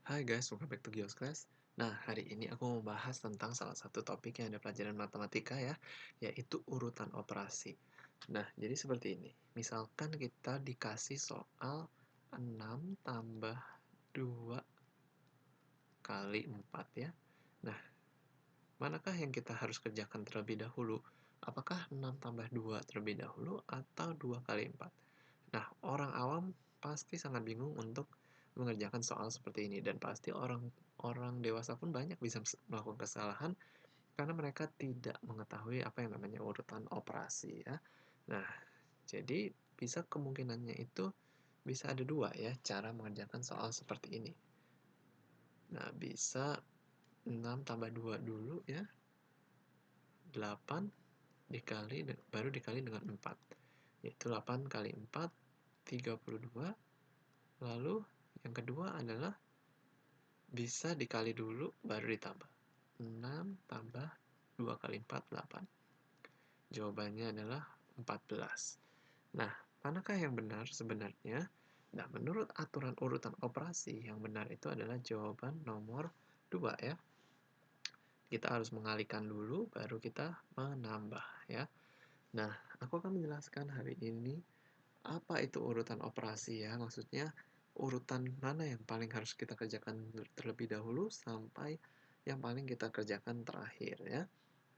Hai guys, welcome back to Gios Class. Nah, hari ini aku mau bahas tentang salah satu topik yang ada pelajaran matematika ya, yaitu urutan operasi. Nah, jadi seperti ini. Misalkan kita dikasih soal 6 tambah 2 kali 4 ya. Nah, manakah yang kita harus kerjakan terlebih dahulu? Apakah 6 tambah 2 terlebih dahulu atau 2 kali 4? Nah, orang awam pasti sangat bingung untuk mengerjakan soal seperti ini dan pasti orang dewasa pun banyak bisa melakukan kesalahan karena mereka tidak mengetahui apa yang namanya urutan operasi ya. Nah, jadi bisa kemungkinannya itu bisa ada dua ya cara mengerjakan soal seperti ini. Nah, bisa 6 tambah 2 dulu ya, 8 baru dikali dengan 4, yaitu 8 kali 4, 32. Lalu yang kedua adalah bisa dikali dulu baru ditambah. 6 tambah 2 kali 4, 8. Jawabannya adalah 14. Nah, manakah yang benar sebenarnya? Nah, menurut aturan urutan operasi, yang benar itu adalah jawaban nomor 2 ya. Kita harus mengalihkan dulu, baru kita menambah ya. Nah, aku akan menjelaskan hari ini apa itu urutan operasi ya. Maksudnya urutan mana yang paling harus kita kerjakan terlebih dahulu sampai yang paling kita kerjakan terakhir ya.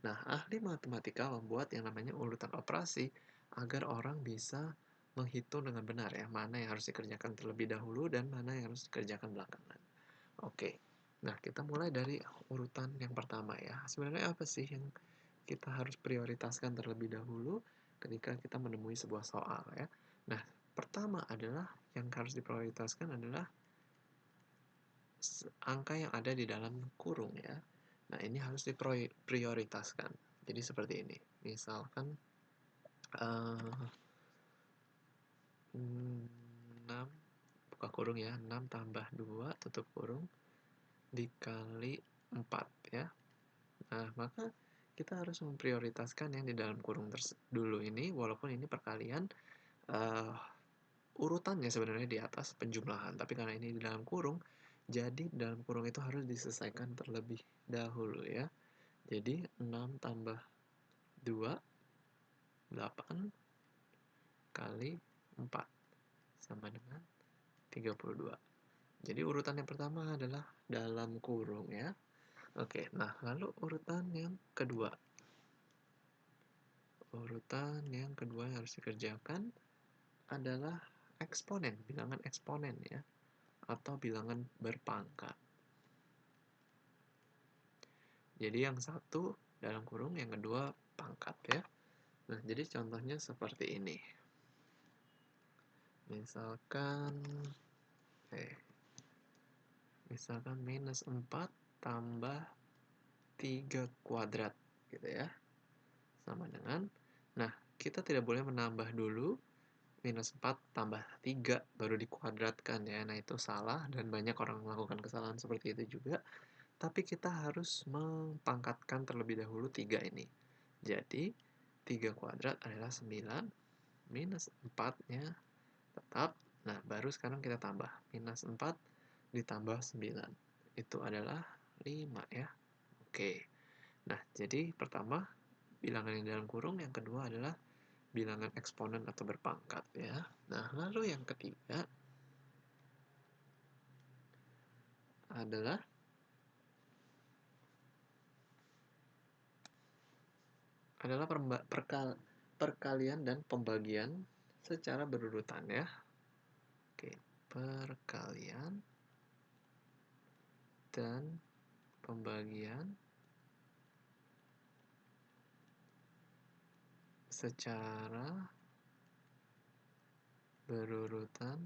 Nah, ahli matematika membuat yang namanya urutan operasi agar orang bisa menghitung dengan benar ya, mana yang harus dikerjakan terlebih dahulu dan mana yang harus dikerjakan belakangan. Oke, nah kita mulai dari urutan yang pertama ya. Sebenarnya apa sih yang kita harus prioritaskan terlebih dahulu ketika kita menemui sebuah soal ya. Nah, pertama adalah yang harus diprioritaskan adalah angka yang ada di dalam kurung ya. Nah, ini harus diprioritaskan. Jadi seperti ini. Misalkan 6 buka kurung ya, 6 tambah 2 tutup kurung dikali 4 ya. Nah, maka kita harus memprioritaskan yang di dalam kurung dulu ini, walaupun ini perkalian urutannya sebenarnya di atas penjumlahan, tapi karena ini di dalam kurung, jadi dalam kurung itu harus diselesaikan terlebih dahulu ya. Jadi 6 tambah 2, 8 kali 4 sama dengan 32. Jadi urutan yang pertama adalah dalam kurung ya. Oke, nah lalu urutan yang kedua. Urutan yang kedua yang harus dikerjakan adalah eksponen, bilangan eksponen ya, atau bilangan berpangkat. Jadi yang satu dalam kurung, yang kedua pangkat ya. Nah, jadi contohnya seperti ini. Misalkan minus 4 tambah 3 kuadrat gitu ya. Sama dengan, nah kita tidak boleh menambah dulu minus 4 tambah 3 baru dikuadratkan ya. Nah, itu salah dan banyak orang melakukan kesalahan seperti itu juga. Tapi kita harus mempangkatkan terlebih dahulu 3 ini. Jadi, 3 kuadrat adalah 9, minus 4-nya tetap. Nah, baru sekarang kita tambah. Minus 4 ditambah 9. Itu adalah 5 ya. Oke. Nah, jadi pertama, bilangan yang dalam kurung. Yang kedua adalah bilangan eksponen atau berpangkat ya. Nah, lalu yang ketiga adalah perkalian dan pembagian secara berurutan ya. Oke, perkalian dan pembagian secara berurutan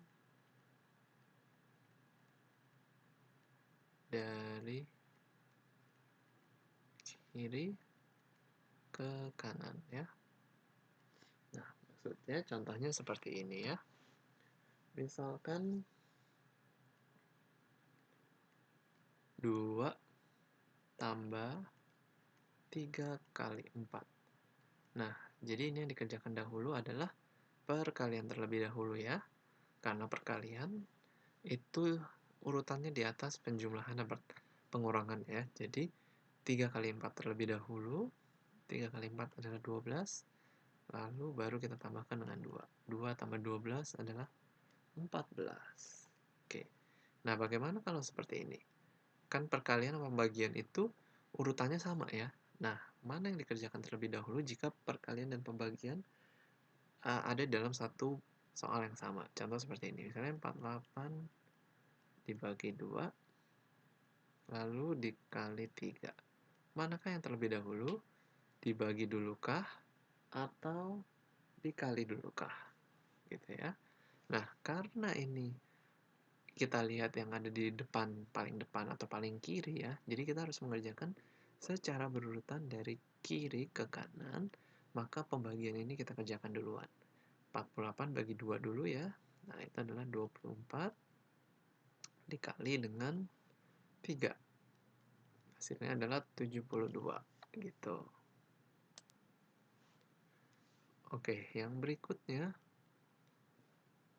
dari kiri ke kanan ya. Nah, maksudnya contohnya seperti ini ya. Misalkan 2 tambah 3 kali 4. Nah, jadi ini yang dikerjakan dahulu adalah perkalian terlebih dahulu ya. Karena perkalian itu urutannya di atas penjumlahan dan pengurangan ya. Jadi 3 kali 4 terlebih dahulu. 3 kali 4 adalah 12. Lalu baru kita tambahkan dengan 2. 2 tambah 12 adalah 14. Oke. Nah, bagaimana kalau seperti ini? Kan perkalian sama pembagian itu urutannya sama ya. Nah, mana yang dikerjakan terlebih dahulu jika perkalian dan pembagian ada dalam satu soal yang sama? Contoh seperti ini. Misalnya 48 dibagi 2, lalu dikali 3. Manakah yang terlebih dahulu? Dibagi dulukah? Atau dikali dulukah? Gitu ya. Nah, karena ini kita lihat yang ada di depan, paling depan atau paling kiri ya. Jadi kita harus mengerjakan secara berurutan dari kiri ke kanan, maka pembagian ini kita kerjakan duluan. 48 bagi 2 dulu ya. Nah, itu adalah 24 dikali dengan 3. Hasilnya adalah 72 gitu. Oke, yang berikutnya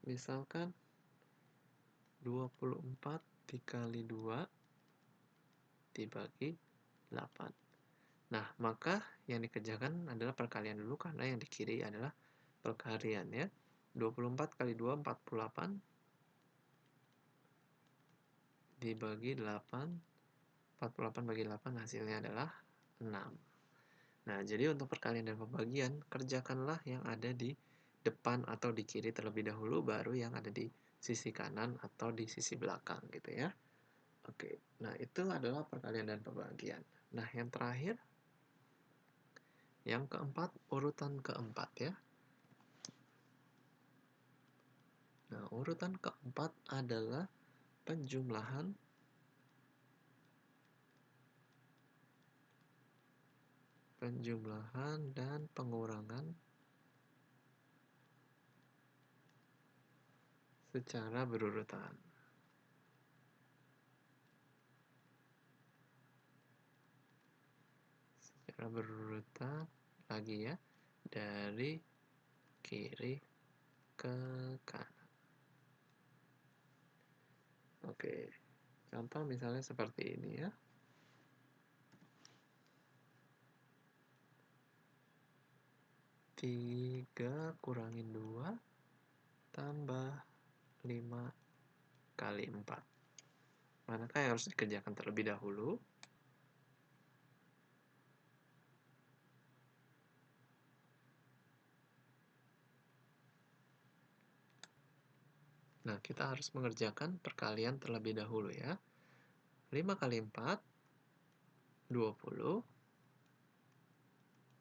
misalkan 24 dikali 2 dibagi 8. Nah, maka yang dikerjakan adalah perkalian dulu karena yang di kiri adalah perkalian ya. 24 kali 2, 48 dibagi 8. 48 bagi 8 hasilnya adalah 6. Nah, jadi untuk perkalian dan pembagian, kerjakanlah yang ada di depan atau di kiri terlebih dahulu, baru yang ada di sisi kanan atau di sisi belakang gitu ya. Oke, nah itu adalah perkalian dan pembagian. Nah, yang terakhir, yang keempat, urutan keempat ya. Nah, urutan keempat adalah penjumlahan dan pengurangan secara berurutan. Secara berurutan lagi ya, dari kiri ke kanan. Oke, contoh misalnya seperti ini ya. 3 kurangin 2 tambah 5 kali 4. Manakah yang harus dikerjakan terlebih dahulu? Nah, kita harus mengerjakan perkalian terlebih dahulu ya. 5 kali 4, 20.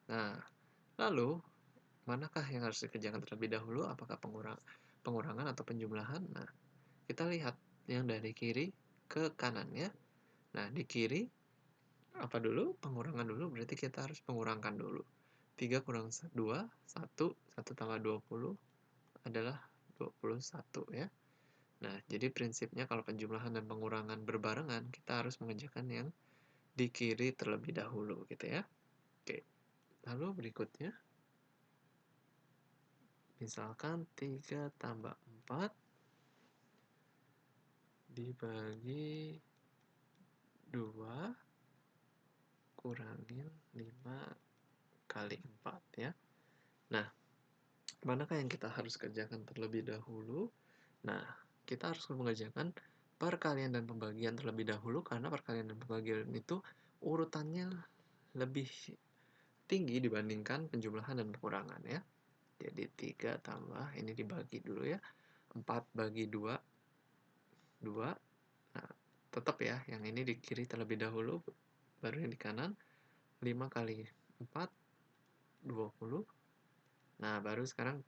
Nah, lalu manakah yang harus dikerjakan terlebih dahulu? Apakah pengurangan atau penjumlahan? Nah, kita lihat yang dari kiri ke kanan ya. Nah, di kiri apa dulu? Pengurangan dulu, berarti kita harus mengurangkan dulu. 3 kurang 2, 1, 1 tambah 20 adalah 21 ya. Nah, jadi prinsipnya kalau penjumlahan dan pengurangan berbarengan, kita harus mengerjakan yang di kiri terlebih dahulu gitu ya. Oke. Lalu berikutnya misalkan 3 tambah 4 dibagi 2 kurangin 5 kali 4 ya. Nah, manakah yang kita harus kerjakan terlebih dahulu? Nah, kita harus mengerjakan perkalian dan pembagian terlebih dahulu karena perkalian dan pembagian itu urutannya lebih tinggi dibandingkan penjumlahan dan pengurangan ya. Jadi 3 tambah, ini dibagi dulu ya. 4 bagi 2, 2. Nah, tetap ya, yang ini di kiri terlebih dahulu, baru yang di kanan. 5 kali 4, 20. Nah, baru sekarang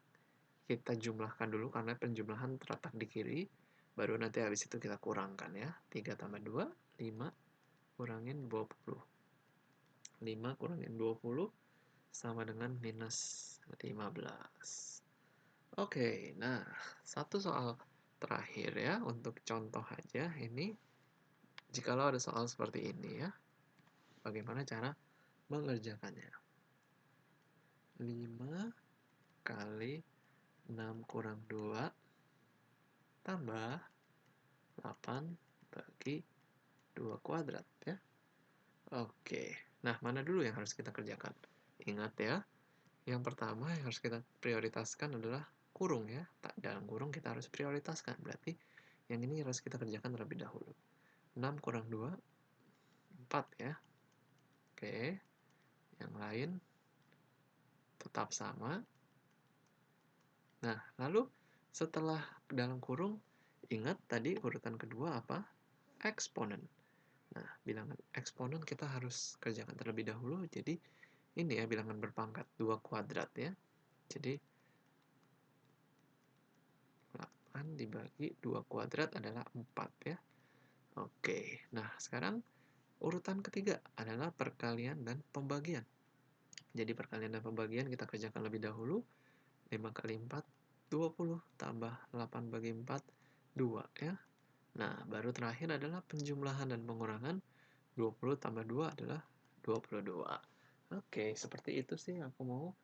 kita jumlahkan dulu karena penjumlahan terletak di kiri. Baru nanti habis itu kita kurangkan ya. 3 tambah 2, 5 kurangin 20. 5 kurangin 20 sama dengan minus 15. Oke, nah satu soal terakhir ya untuk contoh aja ini. Jikalau ada soal seperti ini ya, bagaimana cara mengerjakannya? 5 kali 6 kurang 2 tambah 8 8 bagi 2 kuadrat ya. Oke, nah mana dulu yang harus kita kerjakan? Ingat ya, yang pertama yang harus kita prioritaskan adalah kurung ya. Dalam kurung kita harus prioritaskan, berarti yang ini harus kita kerjakan terlebih dahulu. 6 kurang 2, 4 ya. Oke, yang lain tetap sama. Nah, lalu setelah dalam kurung, ingat tadi urutan kedua apa? Eksponen. Nah, bilangan eksponen kita harus kerjakan terlebih dahulu. Jadi, ini ya bilangan berpangkat 2 kuadrat ya. Jadi, 8 dibagi 2 kuadrat adalah 4 ya. Oke, nah sekarang urutan ketiga adalah perkalian dan pembagian. Jadi perkalian dan pembagian kita kerjakan lebih dahulu. 5 kali 4, 20. Tambah 8 bagi 4, 2 ya. Nah, baru terakhir adalah penjumlahan dan pengurangan. 20 tambah 2 adalah 22. Oke, seperti itu sih aku mau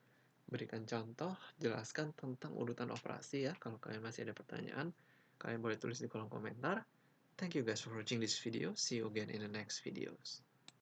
berikan contoh, jelaskan tentang urutan operasi ya. Kalau kalian masih ada pertanyaan, kalian boleh tulis di kolom komentar. Thank you guys for watching this video. See you again in the next videos.